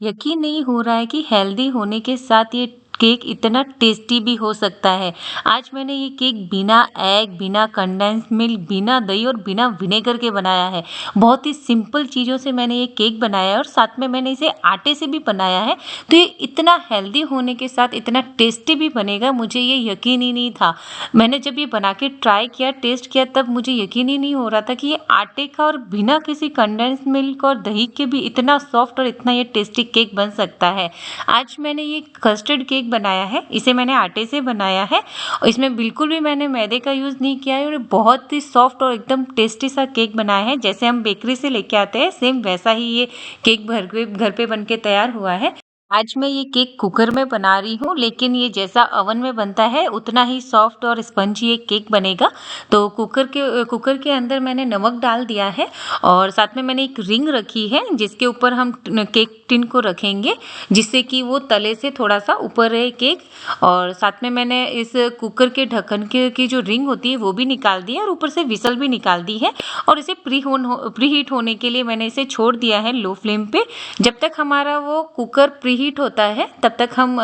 यकीन नहीं हो रहा है कि हेल्दी होने के साथ ये केक इतना टेस्टी भी हो सकता है। आज मैंने ये केक बिना एग, बिना कंडेंस मिल्क, बिना दही और बिना विनेगर के बनाया है। बहुत ही सिंपल चीज़ों से मैंने ये केक बनाया है और साथ में मैंने इसे आटे से भी बनाया है। तो ये इतना हेल्दी होने के साथ इतना टेस्टी भी बनेगा, मुझे ये यकीन ही नहीं था। मैंने जब ये बना के ट्राई किया, टेस्ट किया, तब मुझे यकीन ही नहीं हो रहा था कि ये आटे का और बिना किसी कंडेंस मिल्क और दही के भी इतना सॉफ्ट और इतना ये टेस्टी केक बन सकता है। आज मैंने ये कस्टर्ड केक बनाया है, इसे मैंने आटे से बनाया है और इसमें बिल्कुल भी मैंने मैदे का यूज़ नहीं किया है और ये बहुत ही सॉफ्ट और एकदम टेस्टी सा केक बनाया है। जैसे हम बेकरी से लेके आते हैं, सेम वैसा ही ये केक घर पे बन के तैयार हुआ है। आज मैं ये केक कुकर में बना रही हूँ, लेकिन ये जैसा ओवन में बनता है उतना ही सॉफ्ट और स्पंजी ये केक बनेगा। तो कुकर के अंदर मैंने नमक डाल दिया है और साथ में मैंने एक रिंग रखी है जिसके ऊपर हम केक टिन को रखेंगे, जिससे कि वो तले से थोड़ा सा ऊपर रहे केक। और साथ में मैंने इस कुकर के ढक्कन के की जो रिंग होती है वो भी निकाल दी है और ऊपर से विसल भी निकाल दी है। और इसे प्री हीट होने के लिए मैंने इसे छोड़ दिया है लो फ्लेम पे। जब तक हमारा वो कुकर प्रीहीट होता है तब तक हम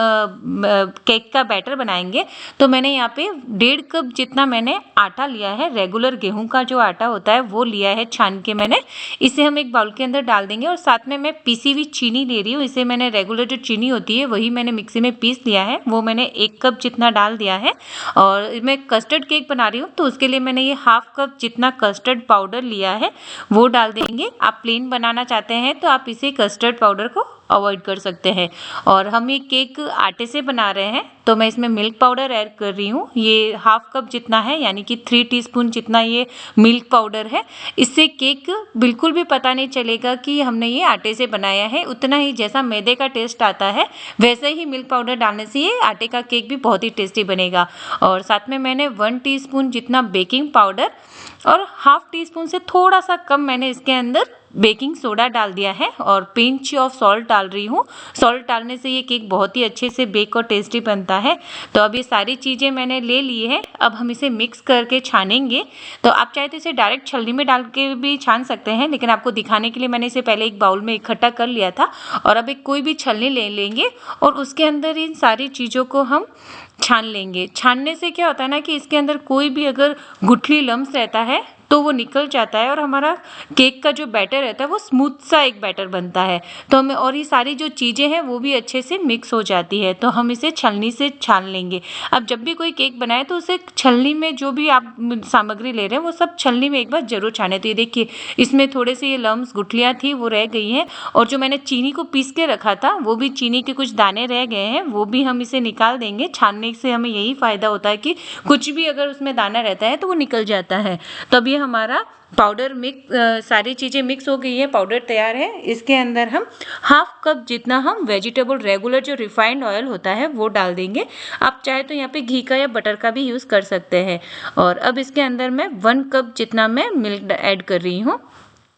केक का बैटर बनाएंगे। तो मैंने यहाँ पे 1.5 कप जितना मैंने आटा लिया है, रेगुलर गेहूं का जो आटा होता है वो लिया है छान के मैंने। इसे हम एक बाउल के अंदर डाल देंगे और साथ में मैं पीसी हुई चीनी ले रही हूँ। इसे मैंने रेगुलर जो चीनी होती है वही मैंने मिक्सी में पीस लिया है, वो मैंने 1 कप जितना डाल दिया है। और मैं कस्टर्ड केक बना रही हूँ तो उसके लिए मैंने ये 1/2 कप जितना कस्टर्ड पाउडर लिया है, वो डाल देंगे। आप प्लेन बनाना चाहते हैं तो आप इसे कस्टर्ड पाउडर को अवॉइड कर सकते हैं। और हम ये केक आटे से बना रहे हैं तो मैं इसमें मिल्क पाउडर ऐड कर रही हूँ। ये 1/2 कप जितना है, यानी कि 3 टीस्पून जितना ये मिल्क पाउडर है। इससे केक बिल्कुल भी पता नहीं चलेगा कि हमने ये आटे से बनाया है। उतना ही जैसा मैदे का टेस्ट आता है वैसे ही मिल्क पाउडर डालने से ये आटे का केक भी बहुत ही टेस्टी बनेगा। और साथ में मैंने 1 टीस्पून जितना बेकिंग पाउडर और 1/2 टीस्पून से थोड़ा सा कम मैंने इसके अंदर बेकिंग सोडा डाल दिया है और पिंच ऑफ सॉल्ट डाल रही हूँ। सॉल्ट डालने से ये केक बहुत ही अच्छे से बेक और टेस्टी बनता है। तो अब ये सारी चीज़ें मैंने ले ली है, अब हम इसे मिक्स करके छानेंगे। तो आप चाहे तो इसे डायरेक्ट छलनी में डाल के भी छान सकते हैं, लेकिन आपको दिखाने के लिए मैंने इसे पहले एक बाउल में इकट्ठा कर लिया था। और अब एक कोई भी छलनी ले लेंगे और उसके अंदर इन सारी चीज़ों को हम छान लेंगे। छानने से क्या होता है ना कि इसके अंदर कोई भी अगर गुठली लम्स रहता है तो वो निकल जाता है और हमारा केक का जो बैटर रहता है वो स्मूथ सा एक बैटर बनता है। तो हमें और ये सारी जो चीज़ें हैं वो भी अच्छे से मिक्स हो जाती है। तो हम इसे छलनी से छान लेंगे। अब जब भी कोई केक बनाए तो उसे छलनी में जो भी आप सामग्री ले रहे हैं वो सब छलनी में एक बार जरूर छाने। तो ये देखिए, इसमें थोड़े से ये लम्स गुठलियाँ थी वो रह गई हैं और जो मैंने चीनी को पीस के रखा था वो भी चीनी के कुछ दाने रह गए हैं, वो भी हम इसे निकाल देंगे। छानने से हमें यही फ़ायदा होता है कि कुछ भी अगर उसमें दाना रहता है तो वो निकल जाता है। तो अब ये हमारा पाउडर सारी चीज़ें मिक्स हो गई है, पाउडर तैयार है। इसके अंदर हम 1/2 कप जितना हम वेजिटेबल रेगुलर जो रिफाइंड ऑयल होता है वो डाल देंगे। आप चाहे तो यहाँ पे घी का या बटर का भी यूज़ कर सकते हैं। और अब इसके अंदर मैं 1 कप जितना मैं मिल्क ऐड कर रही हूँ।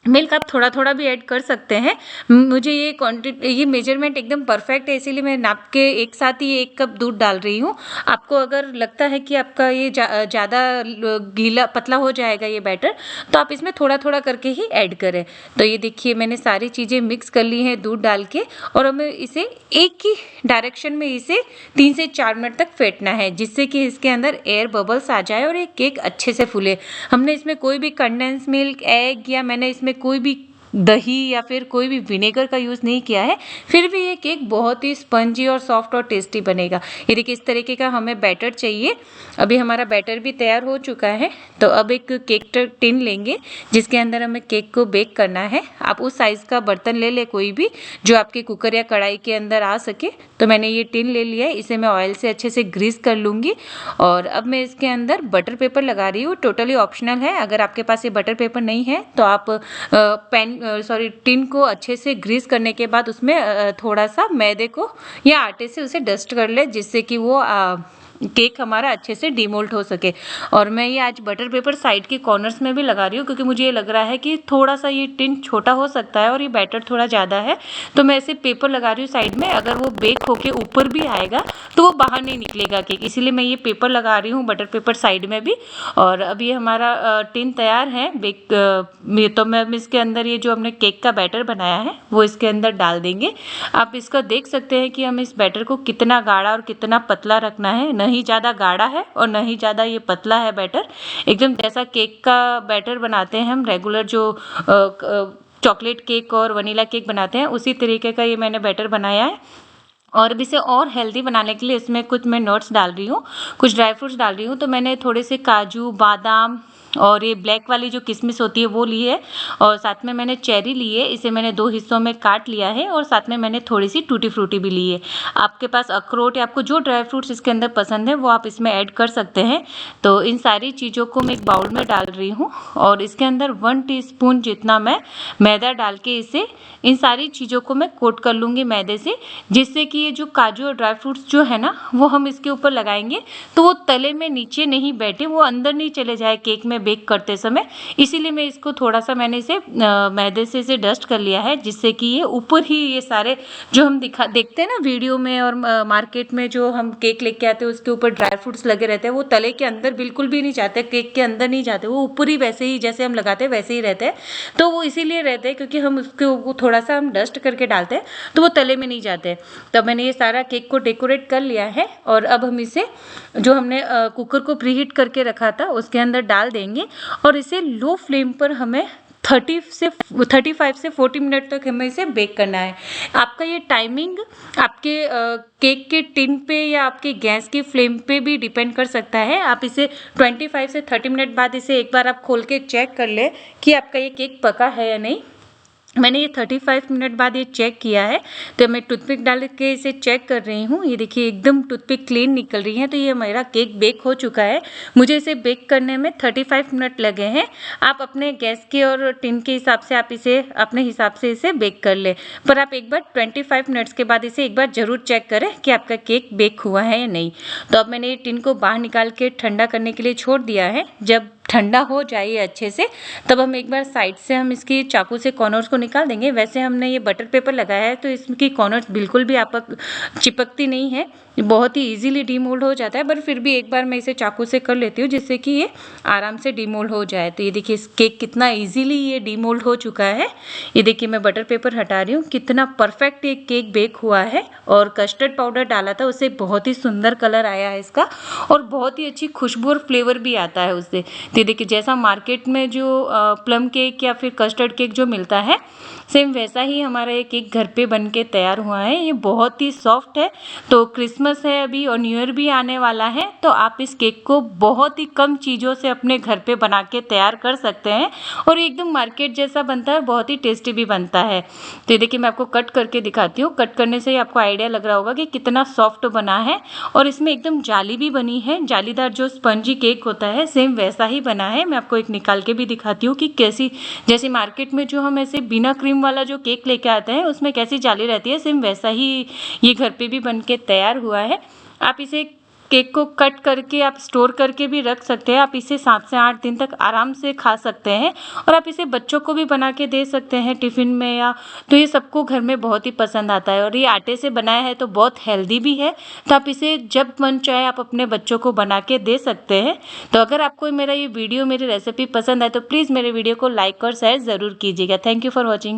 मिल्क आप थोड़ा थोड़ा भी ऐड कर सकते हैं। मुझे ये क्वांटिटी, ये मेजरमेंट एकदम परफेक्ट है, इसीलिए मैं नाप के एक साथ ही 1 कप दूध डाल रही हूँ। आपको अगर लगता है कि आपका ये ज़्यादा गीला पतला हो जाएगा ये बैटर, तो आप इसमें थोड़ा थोड़ा करके ही ऐड करें। तो ये देखिए, मैंने सारी चीज़ें मिक्स कर ली हैं दूध डाल के और हमें इसे एक ही डायरेक्शन में इसे 3 से 4 मिनट तक फेंटना है, जिससे कि इसके अंदर एयर बबल्स आ जाए और ये केक अच्छे से फूले। हमने इसमें कोई भी कंडेंस मिल्क, एग या मैंने इसमें कोई भी दही या फिर कोई भी विनेगर का यूज़ नहीं किया है, फिर भी ये केक बहुत ही स्पंजी और सॉफ्ट और टेस्टी बनेगा। ये देखिए, इस तरीके का हमें बैटर चाहिए। अभी हमारा बैटर भी तैयार हो चुका है। तो अब एक केक टिन लेंगे जिसके अंदर हमें केक को बेक करना है। आप उस साइज़ का बर्तन ले ले कोई भी जो आपके कुकर या कढ़ाई के अंदर आ सके। तो मैंने ये टिन ले लिया है, इसे मैं ऑयल से अच्छे से ग्रीस कर लूँगी। और अब मैं इसके अंदर बटर पेपर लगा रही हूँ, टोटली ऑप्शनल है। अगर आपके पास ये बटर पेपर नहीं है तो आप टिन को अच्छे से ग्रीस करने के बाद उसमें थोड़ा सा मैदे को या आटे से उसे डस्ट कर ले, जिससे कि वो केक हमारा अच्छे से डीमोल्ड हो सके। और मैं ये आज बटर पेपर साइड के कॉर्नर्स में भी लगा रही हूँ, क्योंकि मुझे ये लग रहा है कि थोड़ा सा ये टिन छोटा हो सकता है और ये बैटर थोड़ा ज़्यादा है, तो मैं ऐसे पेपर लगा रही हूँ साइड में। अगर वो बेक होके ऊपर भी आएगा तो वो बाहर नहीं निकलेगा केक, इसीलिए मैं ये पेपर लगा रही हूँ बटर पेपर साइड में भी। और अभी हमारा टिन तैयार है बेक। तो मैं इसके अंदर ये जो हमने केक का बैटर बनाया है वो इसके अंदर डाल देंगे। आप इसका देख सकते हैं कि हम इस बैटर को कितना गाढ़ा और कितना पतला रखना है। न ही ज़्यादा गाढ़ा है और न ही ज़्यादा ये पतला है बैटर, एकदम जैसा केक का बैटर बनाते हैं हम रेगुलर, जो चॉकलेट केक और वनीला केक बनाते हैं, उसी तरीके का ये मैंने बैटर बनाया है। और अब इसे और हेल्दी बनाने के लिए इसमें कुछ मैं नट्स डाल रही हूँ, कुछ ड्राई फ्रूट्स डाल रही हूँ। तो मैंने थोड़े से काजू, बादाम और ये ब्लैक वाली जो किशमिश होती है वो ली है, और साथ में मैंने चेरी ली है, इसे मैंने 2 हिस्सों में काट लिया है, और साथ में मैंने थोड़ी सी टूटी फ्रूटी भी ली है। आपके पास अखरोट या आपको जो ड्राई फ्रूट्स इसके अंदर पसंद है वो आप इसमें ऐड कर सकते हैं। तो इन सारी चीज़ों को मैं एक बाउल में डाल रही हूँ, और इसके अंदर 1 टीस्पून जितना मैं मैदा डाल के इसे, इन सारी चीज़ों को मैं कोट कर लूँगी मैदे से, जिससे कि ये जो काजू और ड्राई फ्रूट्स जो है ना वो हम इसके ऊपर लगाएंगे तो वो तले में नीचे नहीं बैठे, वो अंदर नहीं चले जाए केक में बेक करते समय। इसीलिए मैं इसको थोड़ा सा मैंने इसे मैदे से इसे डस्ट कर लिया है, जिससे कि ये ऊपर ही ये सारे जो हम देखते हैं ना वीडियो में और मार्केट में जो हम केक लेके आते हैं उसके ऊपर ड्राई फ्रूट्स लगे रहते हैं, वो तले के अंदर बिल्कुल भी नहीं जाते, केक के अंदर नहीं जाते, वो ऊपर ही वैसे ही जैसे हम लगाते हैं वैसे ही रहते हैं। तो वो इसीलिए रहते हैं क्योंकि हम उसको थोड़ा सा हम डस्ट करके डालते हैं तो वो तले में नहीं जाते। तब मैंने ये सारा केक को डेकोरेट कर लिया है, और अब हम इसे जो हमने कुकर को प्रीहीट करके रखा था उसके अंदर डाल देंगे, और इसे लो फ्लेम पर हमें 35 से 40 मिनट तक हमें इसे बेक करना है। आपका ये टाइमिंग आपके केक के टिन पे या आपके गैस की फ्लेम पे भी डिपेंड कर सकता है। आप इसे 25 से 30 मिनट बाद इसे एक बार आप खोल के चेक कर ले कि आपका ये केक पका है या नहीं। मैंने ये 35 मिनट बाद ये चेक किया है, तो मैं टूथपिक डाल के इसे चेक कर रही हूँ। ये देखिए एकदम टूथपिक क्लीन निकल रही है, तो ये मेरा केक बेक हो चुका है। मुझे इसे बेक करने में 35 मिनट लगे हैं। आप अपने गैस के और टिन के हिसाब से आप इसे अपने हिसाब से इसे बेक कर ले, पर आप एक बार 25 मिनट्स के बाद इसे एक बार ज़रूर चेक करें कि आपका केक बेक हुआ है या नहीं। तो अब मैंने ये टिन को बाहर निकाल के ठंडा करने के लिए छोड़ दिया है। जब ठंडा हो जाए अच्छे से तब हम एक बार साइड से हम इसकी चाकू से कॉर्नर्स को निकाल देंगे। वैसे हमने ये बटर पेपर लगाया है तो इसकी कॉर्नर्स बिल्कुल भी चिपकती नहीं है, बहुत ही इजीली डीमोल्ड हो जाता है, पर फिर भी एक बार मैं इसे चाकू से कर लेती हूँ जिससे कि ये आराम से डीमोल्ड हो जाए। तो ये देखिए केक कितना इजीली ये डीमोल्ड हो चुका है। ये देखिए मैं बटर पेपर हटा रही हूँ, कितना परफेक्ट ये केक बेक हुआ है, और कस्टर्ड पाउडर डाला था उससे बहुत ही सुंदर कलर आया है इसका, और बहुत ही अच्छी खुशबू और फ्लेवर भी आता है उससे। तो देखिए जैसा मार्केट में जो प्लम केक या फिर कस्टर्ड केक जो मिलता है सेम वैसा ही हमारा ये केक घर पे बन के तैयार हुआ है। ये बहुत ही सॉफ्ट है। तो क्रिसमस है अभी और न्यू ईयर भी आने वाला है, तो आप इस केक को बहुत ही कम चीज़ों से अपने घर पे बना के तैयार कर सकते हैं, और एकदम मार्केट जैसा बनता है, बहुत ही टेस्टी भी बनता है। तो ये देखिए मैं आपको कट करके दिखाती हूँ। कट करने से ही आपको आइडिया लग रहा होगा कि कितना सॉफ्ट बना है, और इसमें एकदम जाली भी बनी है, जालीदार जो स्पंजी केक होता है सेम वैसा ही बना है। मैं आपको एक निकाल के भी दिखाती हूँ कि कैसी, जैसे मार्केट में जो हम ऐसे बिना क्रीम वाला जो केक लेके आते हैं उसमें कैसी जाली रहती है, सेम वैसा ही ये घर पे भी बन के तैयार हुआ है। आप इसे केक को कट करके आप स्टोर करके भी रख सकते हैं। आप इसे 7 से 8 दिन तक आराम से खा सकते हैं, और आप इसे बच्चों को भी बना के दे सकते हैं टिफ़िन में, या तो ये सबको घर में बहुत ही पसंद आता है। और ये आटे से बनाया है तो बहुत हेल्दी भी है, तो आप इसे जब मन चाहे आप अपने बच्चों को बना के दे सकते हैं। तो अगर आपको मेरा ये वीडियो, मेरी रेसिपी पसंद आए तो प्लीज़ मेरे वीडियो को लाइक और शेयर ज़रूर कीजिएगा। Thank you for watching.